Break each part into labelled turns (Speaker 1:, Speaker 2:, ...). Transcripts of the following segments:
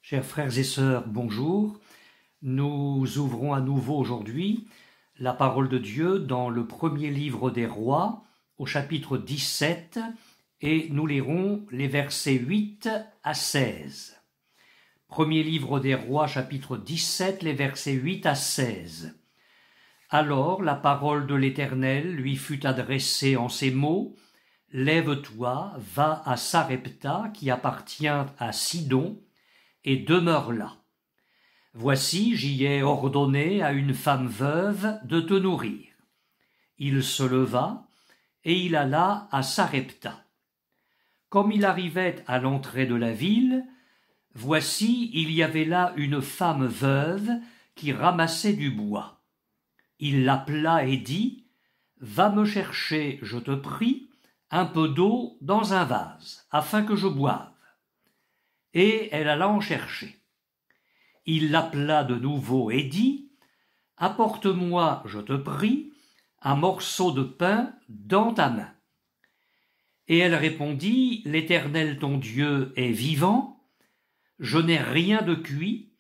Speaker 1: Chers frères et sœurs, bonjour. Nous ouvrons à nouveau aujourd'hui la parole de Dieu dans le premier livre des Rois, au chapitre 17, et nous lirons les versets 8 à 16. Premier livre des Rois, chapitre 17, les versets 8 à 16. Alors la parole de l'Éternel lui fut adressée en ces mots: « Lève-toi, va à Sarepta, qui appartient à Sidon, et demeure là. Voici, j'y ai ordonné à une femme veuve de te nourrir. » Il se leva, et il alla à Sarepta. Comme il arrivait à l'entrée de la ville, voici, il y avait là une femme veuve qui ramassait du bois. Il l'appela et dit: « Va me chercher, je te prie, un peu d'eau dans un vase, afin que je boive. » Et elle alla en chercher. Il l'appela de nouveau et dit: « Apporte-moi, je te prie, un morceau de pain dans ta main. » Et elle répondit: « L'Éternel ton Dieu est vivant, je n'ai rien de cuit,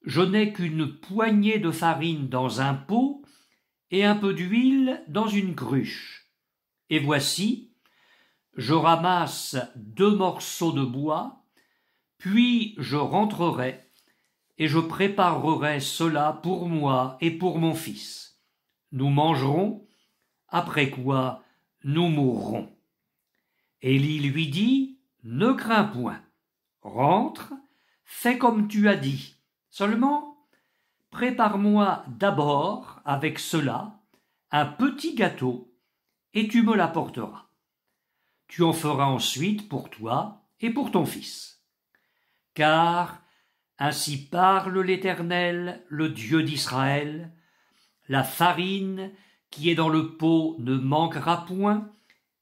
Speaker 1: je n'ai qu'une poignée de farine dans un pot et un peu d'huile dans une cruche. Et voici, je ramasse 2 morceaux de bois, puis je rentrerai et je préparerai cela pour moi et pour mon fils. Nous mangerons, après quoi nous mourrons. » Élie lui dit: « Ne crains point, rentre, fais comme tu as dit, seulement prépare-moi d'abord avec cela un petit gâteau, et tu me l'apporteras. Tu en feras ensuite pour toi et pour ton fils. Car ainsi parle l'Éternel, le Dieu d'Israël, la farine qui est dans le pot ne manquera point,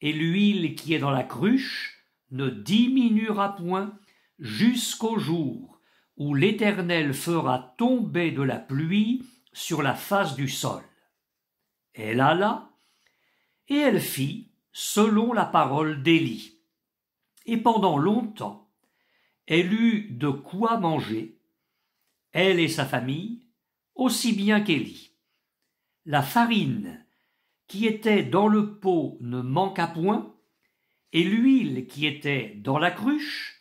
Speaker 1: et l'huile qui est dans la cruche ne diminuera point, jusqu'au jour où l'Éternel fera tomber de la pluie sur la face du sol. » Elle alla, et elle fit selon la parole d'Élie. Et pendant longtemps, elle eut de quoi manger, elle et sa famille, aussi bien qu'Élie. La farine qui était dans le pot ne manqua point, et l'huile qui était dans la cruche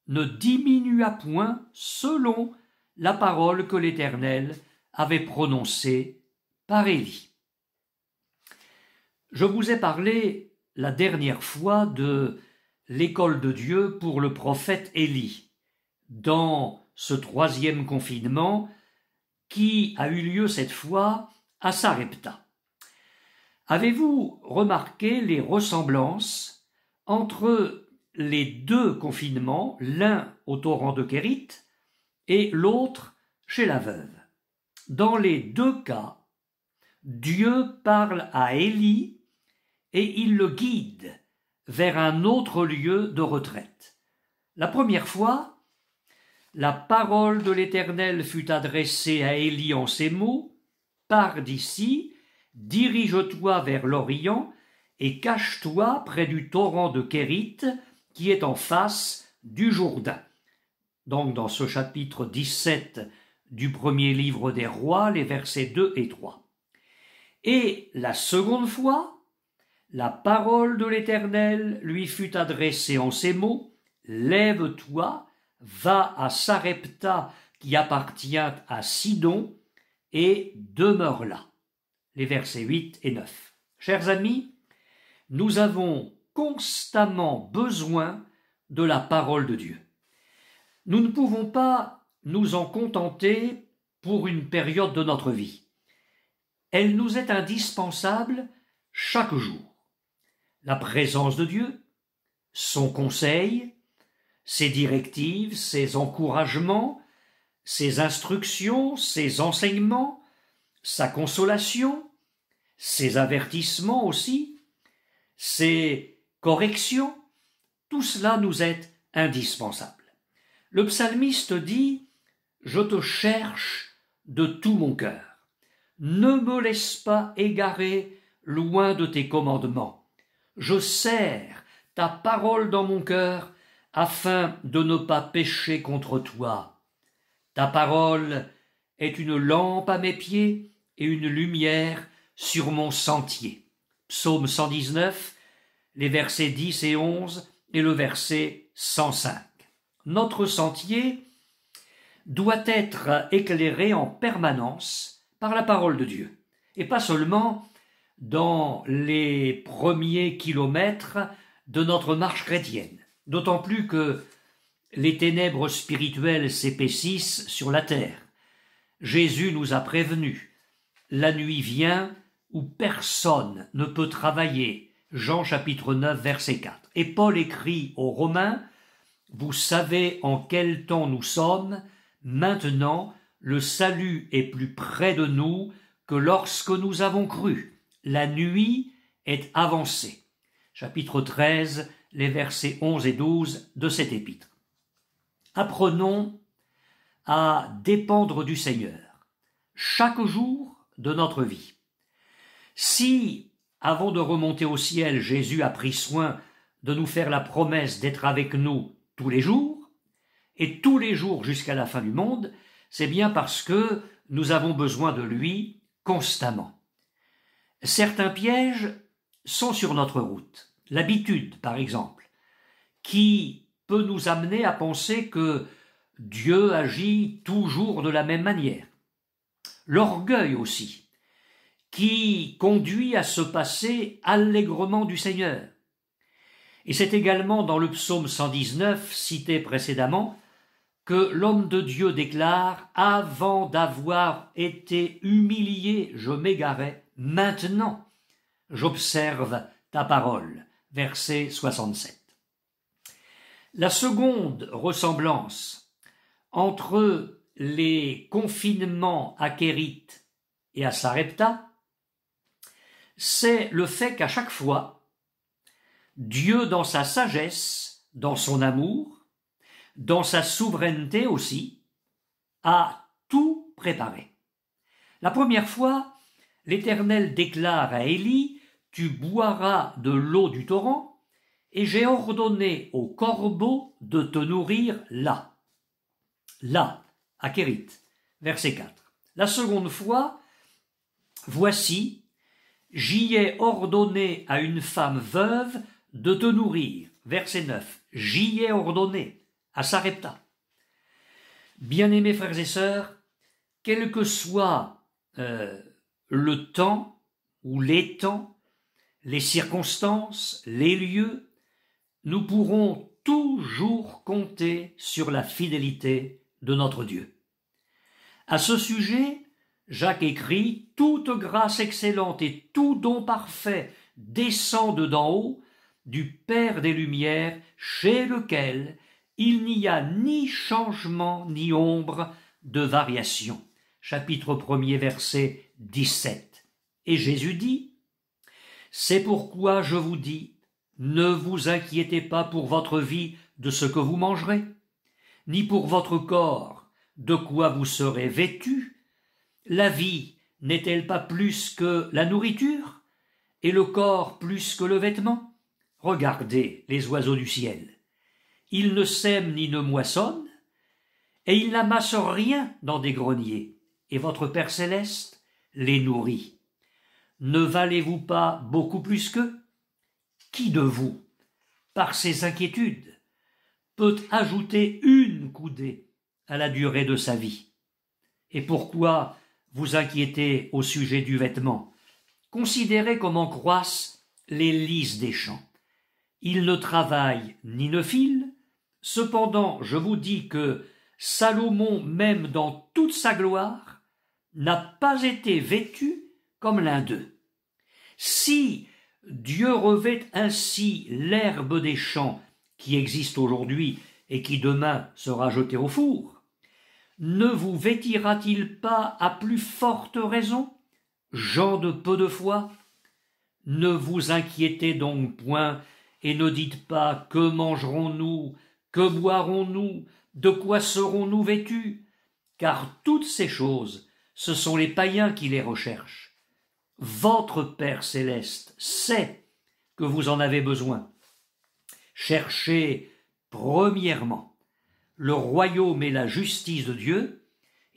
Speaker 1: ne diminua point, selon la parole que l'Éternel avait prononcée par Élie. Je vous ai parlé la dernière fois de l'école de Dieu pour le prophète Élie, dans ce 3e confinement qui a eu lieu cette fois à Sarepta. Avez-vous remarqué les ressemblances entre les 2 confinements, l'un au torrent de Kérit et l'autre chez la veuve? Dans les 2 cas, Dieu parle à Élie et il le guide vers un autre lieu de retraite. La première fois, la parole de l'Éternel fut adressée à Élie en ces mots: « Pars d'ici, dirige-toi vers l'Orient et cache-toi près du torrent de Kérit qui est en face du Jourdain. » Donc dans ce chapitre 17 du premier livre des Rois, les versets 2 et 3. Et la seconde fois, la parole de l'Éternel lui fut adressée en ces mots: « Lève-toi, va à Sarepta qui appartient à Sidon, et demeure là. » Les versets 8 et 9. Chers amis, nous avons constamment besoin de la parole de Dieu. Nous ne pouvons pas nous en contenter pour une période de notre vie. Elle nous est indispensable chaque jour. La présence de Dieu, son conseil, ses directives, ses encouragements, ses instructions, ses enseignements, sa consolation, ses avertissements aussi, ses corrections, tout cela nous est indispensable. Le psalmiste dit: « Je te cherche de tout mon cœur. Ne me laisse pas égarer loin de tes commandements. Je serre ta parole dans mon cœur afin de ne pas pécher contre toi. Ta parole est une lampe à mes pieds et une lumière sur mon sentier. Psaume 119, les versets 10 et 11 et le verset 105. Notre sentier doit être éclairé en permanence par la parole de Dieu, et pas seulement dans les premiers kilomètres de notre marche chrétienne, d'autant plus que les ténèbres spirituelles s'épaississent sur la terre. Jésus nous a prévenus. La nuit vient où personne ne peut travailler. Jean chapitre 9, verset 4. Et Paul écrit aux Romains, « Vous savez en quel temps nous sommes, maintenant le salut est plus près de nous que lorsque nous avons cru. La nuit est avancée. » Chapitre 13, les versets 11 et 12 de cet épître. Apprenons à dépendre du Seigneur chaque jour de notre vie. Si, avant de remonter au ciel, Jésus a pris soin de nous faire la promesse d'être avec nous tous les jours, et tous les jours jusqu'à la fin du monde, c'est bien parce que nous avons besoin de lui constamment. Certains pièges sont sur notre route. L'habitude, par exemple, qui peut nous amener à penser que Dieu agit toujours de la même manière. L'orgueil aussi, qui conduit à se passer allègrement du Seigneur. Et c'est également dans le psaume 119, cité précédemment, que l'homme de Dieu déclare « Avant d'avoir été humilié, je m'égarais, maintenant j'observe ta parole. » Verset 67. La seconde ressemblance entre les confinements à Kérite et à Sarepta, c'est le fait qu'à chaque fois, Dieu, dans sa sagesse, dans son amour, dans sa souveraineté aussi, a tout préparé. La première fois, l'Éternel déclare à Élie « Tu boiras de l'eau du torrent, et j'ai ordonné aux corbeaux de te nourrir là. » Là, à Kérite, verset 4. La seconde fois, « Voici, j'y ai ordonné à une femme veuve de te nourrir. » Verset 9. J'y ai ordonné, à Sarepta. Bien-aimés frères et sœurs, quel que soit le temps ou les temps, les circonstances, les lieux, nous pourrons toujours compter sur la fidélité de notre Dieu. À ce sujet, Jacques écrit « Toute grâce excellente et tout don parfait descendent d'en haut, du Père des Lumières, chez lequel il n'y a ni changement ni ombre de variation. » Chapitre 1er, verset 17. Et Jésus dit « C'est pourquoi je vous dis, ne vous inquiétez pas pour votre vie de ce que vous mangerez, ni pour votre corps de quoi vous serez vêtus. La vie n'est-elle pas plus que la nourriture, et le corps plus que le vêtement? Regardez les oiseaux du ciel. Ils ne sèment ni ne moissonnent, et ils n'amassent rien dans des greniers, et votre Père céleste les nourrit. Ne valez-vous pas beaucoup plus qu'eux? Qui de vous, par ses inquiétudes, peut ajouter une coudée à la durée de sa vie? Et pourquoi vous inquiétez au sujet du vêtement? Considérez comment croissent les lys des champs. Ils ne travaillent ni ne filent. Cependant, je vous dis que Salomon, même dans toute sa gloire, n'a pas été vêtu comme l'un d'eux. Si Dieu revêt ainsi l'herbe des champs qui existe aujourd'hui et qui demain sera jetée au four, ne vous vêtira-t-il pas à plus forte raison, gens de peu de foi? Ne vous inquiétez donc point et ne dites pas « Que mangerons-nous? Que boirons-nous? De quoi serons-nous vêtus ?» Car toutes ces choses, ce sont les païens qui les recherchent. Votre Père céleste sait que vous en avez besoin. Cherchez premièrement le royaume et la justice de Dieu,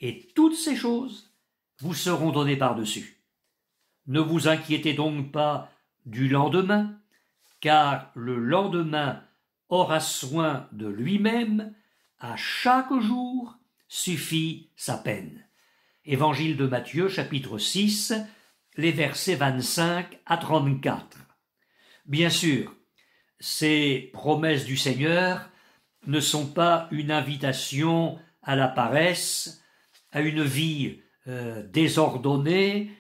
Speaker 1: et toutes ces choses vous seront données par-dessus. Ne vous inquiétez donc pas du lendemain, car le lendemain aura soin de lui-même, à chaque jour suffit sa peine. Évangile de Matthieu, chapitre 6, les versets 25 à 34. Bien sûr, ces promesses du Seigneur ne sont pas une invitation à la paresse, à une vie désordonnée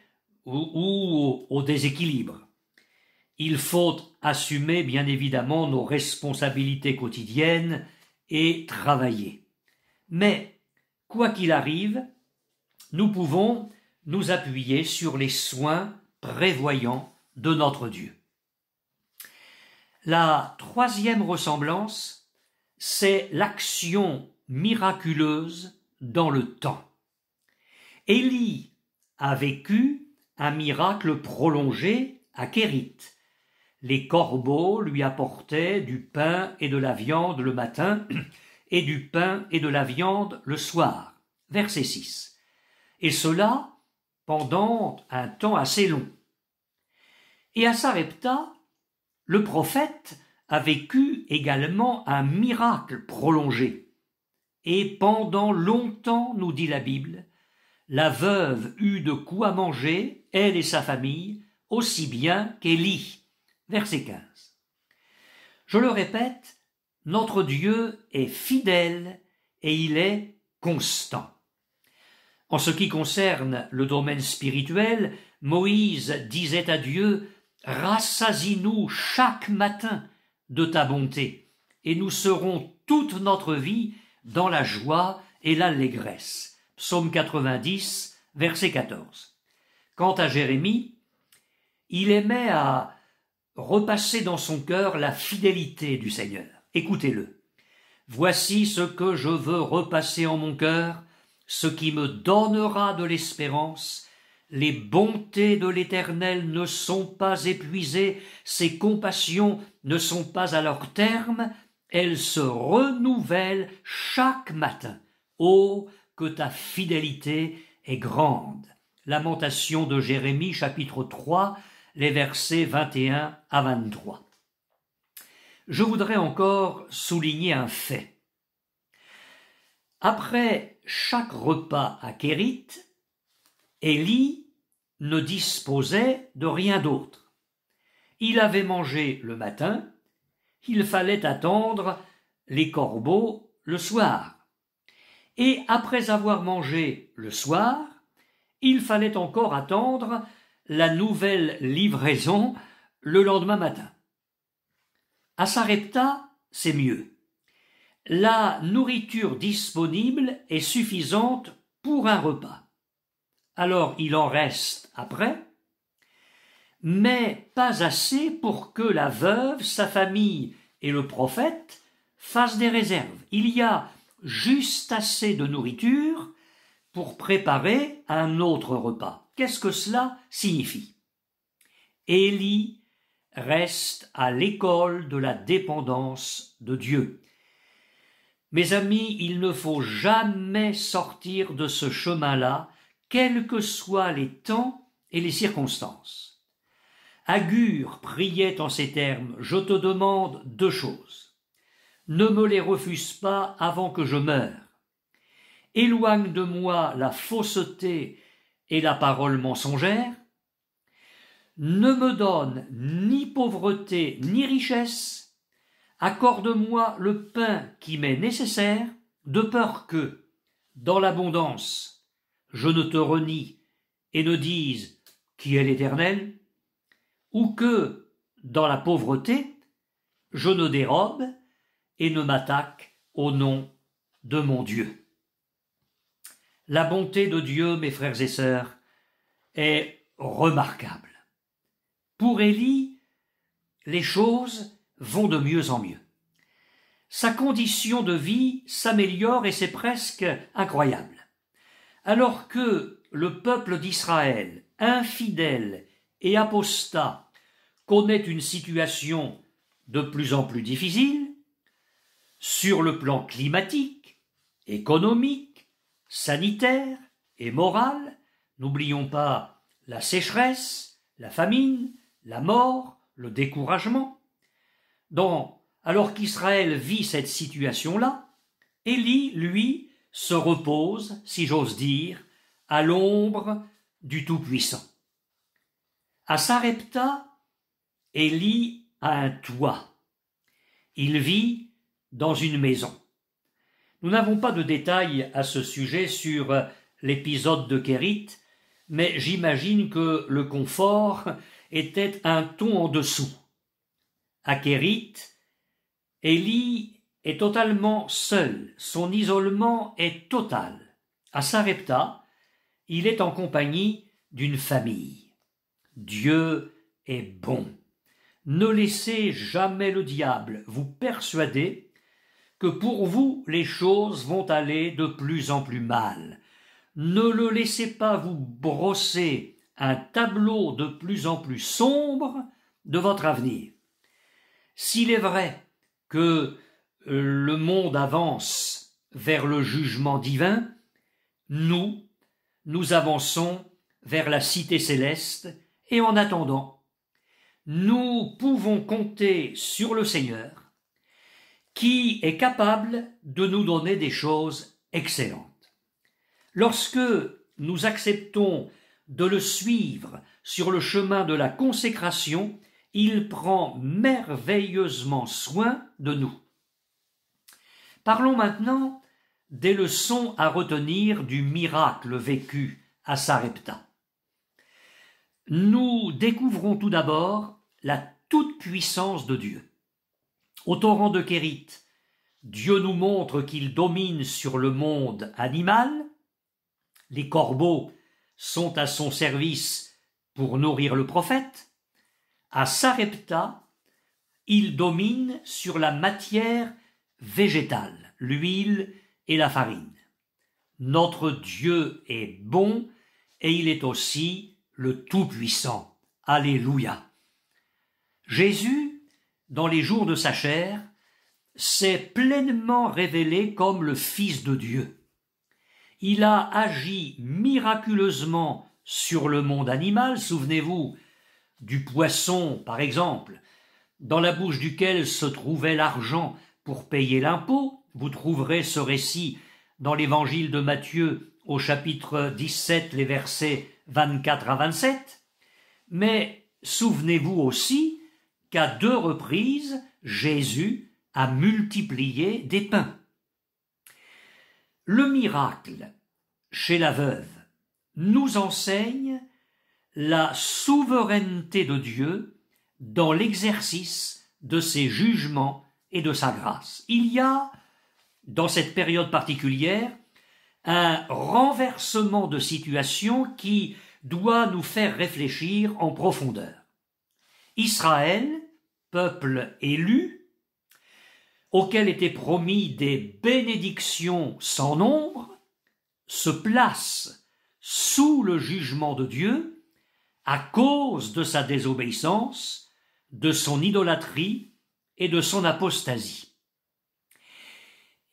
Speaker 1: ou au déséquilibre. Il faut assumer bien évidemment nos responsabilités quotidiennes et travailler. Mais, quoi qu'il arrive, nous pouvons nous appuyer sur les soins prévoyants de notre Dieu. La troisième ressemblance, c'est l'action miraculeuse dans le temps. Élie a vécu un miracle prolongé à Kérith. Les corbeaux lui apportaient du pain et de la viande le matin et du pain et de la viande le soir. Verset 6. Et cela pendant un temps assez long. Et à Sarepta, le prophète a vécu également un miracle prolongé. Et pendant longtemps, nous dit la Bible, la veuve eut de quoi manger, elle et sa famille, aussi bien qu'Élie. Verset 15. Je le répète, notre Dieu est fidèle et il est constant. En ce qui concerne le domaine spirituel, Moïse disait à Dieu « Rassasie-nous chaque matin de ta bonté, et nous serons toute notre vie dans la joie et l'allégresse. » Psaume 90, verset 14. Quant à Jérémie, il aimait à repasser dans son cœur la fidélité du Seigneur. Écoutez-le. « Voici ce que je veux repasser en mon cœur, ce qui me donnera de l'espérance. Les bontés de l'Éternel ne sont pas épuisées, ses compassions ne sont pas à leur terme, elles se renouvellent chaque matin. Oh, que ta fidélité est grande. » Lamentation de Jérémie, chapitre 3, les versets 21 à 23. Je voudrais encore souligner un fait. Après chaque repas à Kérith, Élie ne disposait de rien d'autre. Il avait mangé le matin, il fallait attendre les corbeaux le soir. Et après avoir mangé le soir, il fallait encore attendre la nouvelle livraison le lendemain matin. À Sarepta, c'est mieux. La nourriture disponible est suffisante pour un repas. Alors il en reste après, mais pas assez pour que la veuve, sa famille et le prophète fassent des réserves. Il y a juste assez de nourriture pour préparer un autre repas. Qu'est-ce que cela signifie? Élie reste à l'école de la dépendance de Dieu. Mes amis, il ne faut jamais sortir de ce chemin-là, quels que soient les temps et les circonstances. Agur priait en ces termes « Je te demande deux choses. Ne me les refuse pas avant que je meure. Éloigne de moi la fausseté et la parole mensongère. Ne me donne ni pauvreté ni richesse. Accorde-moi le pain qui m'est nécessaire, de peur que, dans l'abondance, je ne te renie et ne dise qui est l'Éternel, ou que, dans la pauvreté, je ne dérobe et ne m'attaque au nom de mon Dieu. » La bonté de Dieu, mes frères et sœurs, est remarquable. Pour Élie, les choses vont de mieux en mieux. Sa condition de vie s'améliore et c'est presque incroyable. Alors que le peuple d'Israël, infidèle et apostat, connaît une situation de plus en plus difficile, sur le plan climatique, économique, sanitaire et morale. N'oublions pas la sécheresse, la famine, la mort, le découragement. Alors qu'Israël vit cette situation-là, Élie, lui, se repose, si j'ose dire, à l'ombre du Tout-Puissant. À Sarepta, Élie a un toit. Il vit dans une maison. Nous n'avons pas de détails à ce sujet sur l'épisode de Kérit, mais j'imagine que le confort était un ton en dessous. À Kérit, Élie est totalement seul, son isolement est total. À Sarepta, il est en compagnie d'une famille. Dieu est bon. Ne laissez jamais le diable vous persuader que pour vous les choses vont aller de plus en plus mal. Ne le laissez pas vous brosser un tableau de plus en plus sombre de votre avenir. S'il est vrai que le monde avance vers le jugement divin, nous avançons vers la cité céleste et en attendant, nous pouvons compter sur le Seigneur qui est capable de nous donner des choses excellentes. Lorsque nous acceptons de le suivre sur le chemin de la consécration, il prend merveilleusement soin de nous. Parlons maintenant des leçons à retenir du miracle vécu à Sarepta. Nous découvrons tout d'abord la toute-puissance de Dieu. Au torrent de Kérit, Dieu nous montre qu'il domine sur le monde animal. Les corbeaux sont à son service pour nourrir le prophète. À Sarepta, il domine sur la matière végétale, l'huile et la farine. Notre Dieu est bon et il est aussi le Tout-Puissant. Alléluia. Jésus, dans les jours de sa chair, s'est pleinement révélé comme le Fils de Dieu. Il a agi miraculeusement sur le monde animal. Souvenez-vous du poisson, par exemple, dans la bouche duquel se trouvait l'argent pour payer l'impôt. Vous trouverez ce récit dans l'évangile de Matthieu au chapitre 17, les versets 24 à 27. Mais souvenez-vous aussi qu'à 2 reprises, Jésus a multiplié des pains. Le miracle chez la veuve nous enseigne la souveraineté de Dieu dans l'exercice de ses jugements et de sa grâce. Il y a, dans cette période particulière, un renversement de situation qui doit nous faire réfléchir en profondeur. Israël, peuple élu, auquel étaient promis des bénédictions sans nombre, se place sous le jugement de Dieu à cause de sa désobéissance, de son idolâtrie et de son apostasie.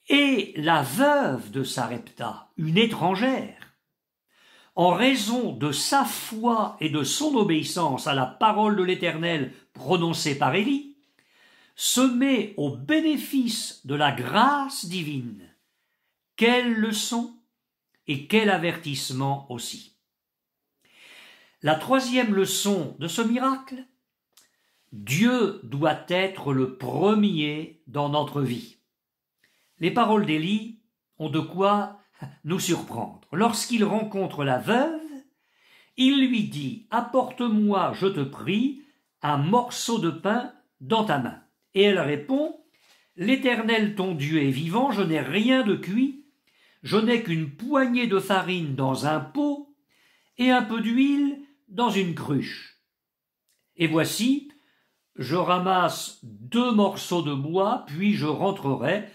Speaker 1: Et la veuve de Sarepta, une étrangère, en raison de sa foi et de son obéissance à la parole de l'Éternel prononcée par Élie, se met au bénéfice de la grâce divine. Quelle leçon et quel avertissement aussi. La troisième leçon de ce miracle, Dieu doit être le premier dans notre vie. Les paroles d'Élie ont de quoi nous surprendre. Lorsqu'il rencontre la veuve, il lui dit « Apporte-moi, je te prie, un morceau de pain dans ta main. » Et elle répond « L'Éternel ton Dieu est vivant, je n'ai rien de cuit, je n'ai qu'une poignée de farine dans un pot et un peu d'huile dans une cruche. Et voici, je ramasse 2 morceaux de bois, puis je rentrerai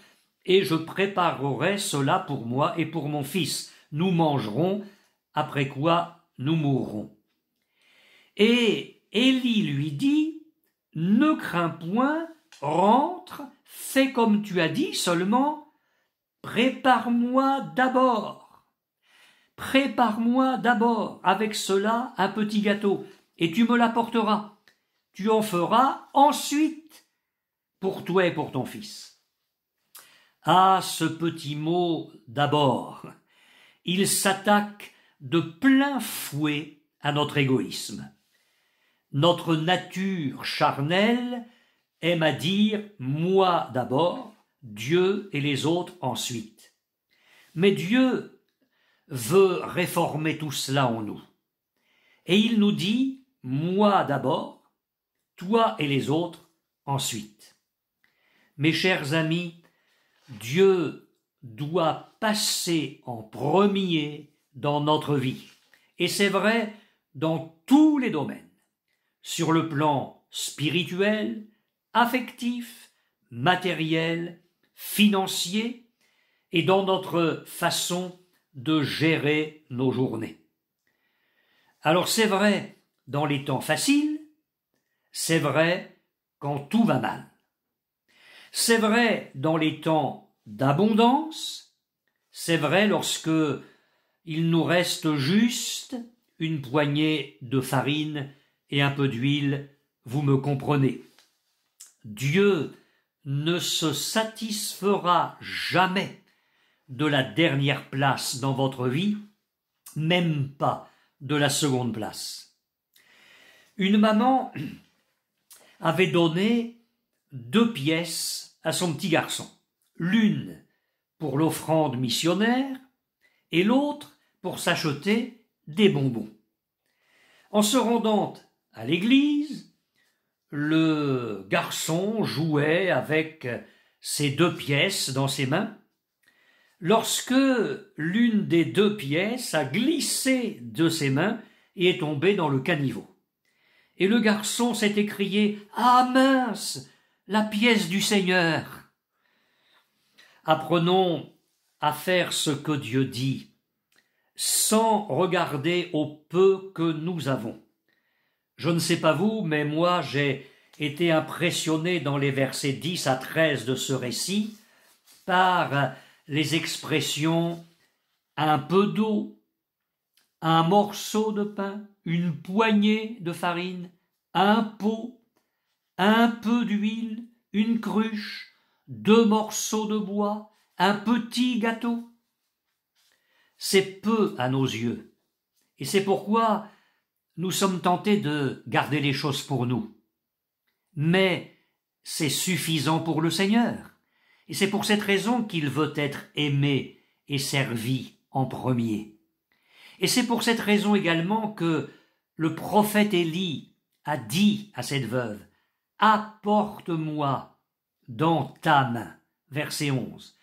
Speaker 1: et je préparerai cela pour moi et pour mon fils. Nous mangerons, après quoi nous mourrons. » Et Élie lui dit « Ne crains point, rentre, fais comme tu as dit, seulement prépare-moi d'abord prépare-moi d'abord avec cela un petit gâteau, et tu me l'apporteras. Tu en feras ensuite pour toi et pour ton fils. » Ah, ce petit mot d'abord, il s'attaque de plein fouet à notre égoïsme. Notre nature charnelle aime à dire « moi d'abord, Dieu et les autres ensuite ». Mais Dieu veut réformer tout cela en nous. Et il nous dit « moi d'abord, toi et les autres ensuite ». Mes chers amis, Dieu doit passer en premier dans notre vie. Et c'est vrai dans tous les domaines. Sur le plan spirituel, affectif, matériel, financier et dans notre façon de gérer nos journées. Alors c'est vrai dans les temps faciles, c'est vrai quand tout va mal. C'est vrai dans les temps d'abondance, c'est vrai lorsque il nous reste juste une poignée de farine et un peu d'huile, vous me comprenez. Dieu ne se satisfera jamais de la dernière place dans votre vie, même pas de la seconde place. Une maman avait donné 2 pièces à son petit garçon, l'une pour l'offrande missionnaire et l'autre pour s'acheter des bonbons. En se rendant à l'église, le garçon jouait avec ces 2 pièces dans ses mains, lorsque l'une des 2 pièces a glissé de ses mains et est tombée dans le caniveau. Et le garçon s'est écrié « Ah mince, la pièce du Seigneur !» Apprenons à faire ce que Dieu dit, sans regarder au peu que nous avons. Je ne sais pas vous, mais moi j'ai été impressionné dans les versets 10 à 13 de ce récit par les expressions « un peu d'eau »,« un morceau de pain »,« une poignée de farine »,« un pot »,« un peu d'huile »,« une cruche »,« 2 morceaux de bois »,« un petit gâteau ». C'est peu à nos yeux, et c'est pourquoi nous sommes tentés de garder les choses pour nous. Mais c'est suffisant pour le Seigneur, et c'est pour cette raison qu'il veut être aimé et servi en premier. Et c'est pour cette raison également que le prophète Élie a dit à cette veuve « Apporte-moi dans ta main » verset 11.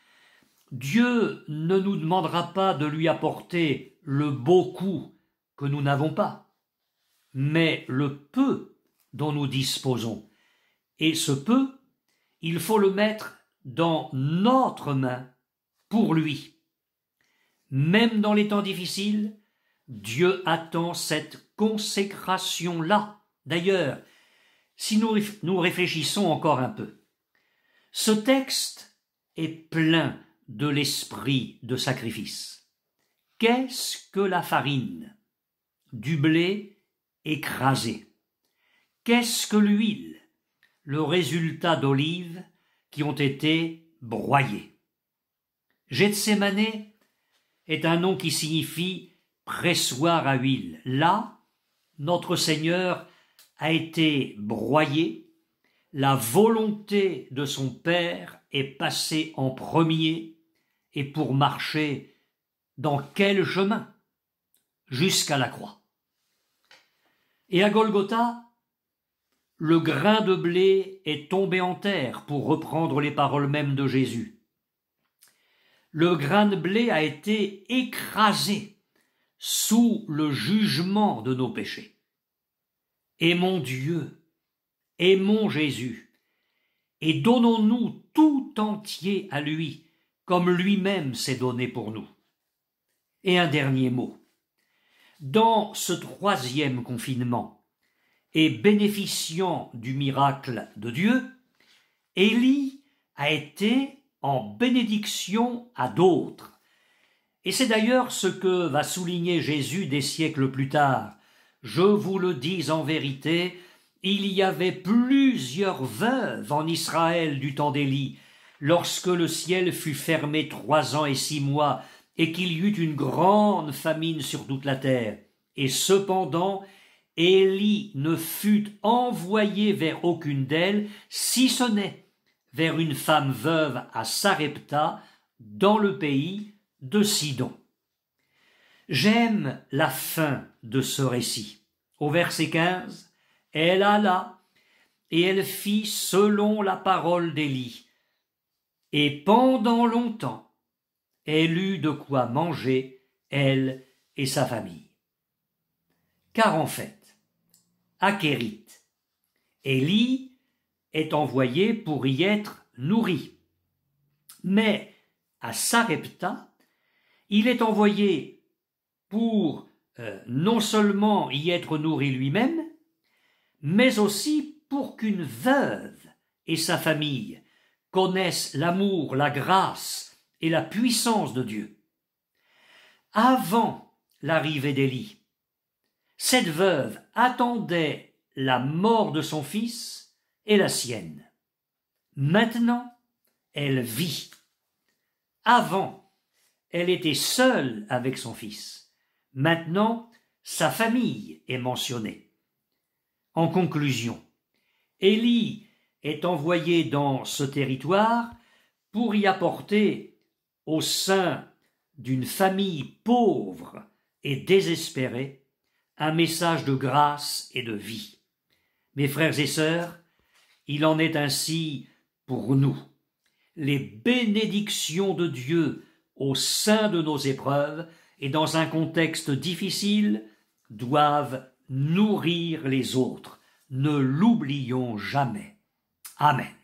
Speaker 1: Dieu ne nous demandera pas de lui apporter le beaucoup que nous n'avons pas, mais le peu dont nous disposons. Et ce peu, il faut le mettre dans notre main pour lui. Même dans les temps difficiles, Dieu attend cette consécration-là. D'ailleurs, si nous réfléchissons encore un peu, ce texte est plein de l'esprit de sacrifice. Qu'est-ce que la farine? Du blé écrasé. Qu'est-ce que l'huile? Le résultat d'olives qui ont été broyées. Gethsémané est un nom qui signifie pressoir à huile. Là, notre Seigneur a été broyé, la volonté de son Père est passée en premier, et pour marcher dans quel chemin? Jusqu'à la croix. Et à Golgotha, le grain de blé est tombé en terre, pour reprendre les paroles mêmes de Jésus. Le grain de blé a été écrasé sous le jugement de nos péchés. Aimons Dieu, aimons Jésus, et donnons-nous tout entier à lui, comme lui-même s'est donné pour nous. Et un dernier mot. Dans ce 3e confinement, et bénéficiant du miracle de Dieu, Élie a été en bénédiction à d'autres. Et c'est d'ailleurs ce que va souligner Jésus des siècles plus tard. « Je vous le dis en vérité, il y avait plusieurs veuves en Israël du temps d'Élie, lorsque le ciel fut fermé 3 ans et 6 mois, et qu'il y eut une grande famine sur toute la terre. Et cependant, Élie ne fut envoyé vers aucune d'elles, si ce n'est vers une femme veuve à Sarepta, dans le pays de Sidon. » J'aime la fin de ce récit. Au verset 15, « Elle alla, et elle fit selon la parole d'Élie. Et pendant longtemps, elle eut de quoi manger, elle et sa famille. » Car en fait, à Kérit, Élie est envoyé pour y être nourri. Mais à Sarepta, il est envoyé pour non seulement y être nourri lui-même, mais aussi pour qu'une veuve et sa famille connaissent l'amour, la grâce et la puissance de Dieu. Avant l'arrivée d'Élie, cette veuve attendait la mort de son fils et la sienne. Maintenant, elle vit. Avant, elle était seule avec son fils. Maintenant, sa famille est mentionnée. En conclusion, Élie est envoyé dans ce territoire pour y apporter, au sein d'une famille pauvre et désespérée, un message de grâce et de vie. Mes frères et sœurs, il en est ainsi pour nous. Les bénédictions de Dieu au sein de nos épreuves et dans un contexte difficile doivent nourrir les autres. Ne l'oublions jamais. Amen.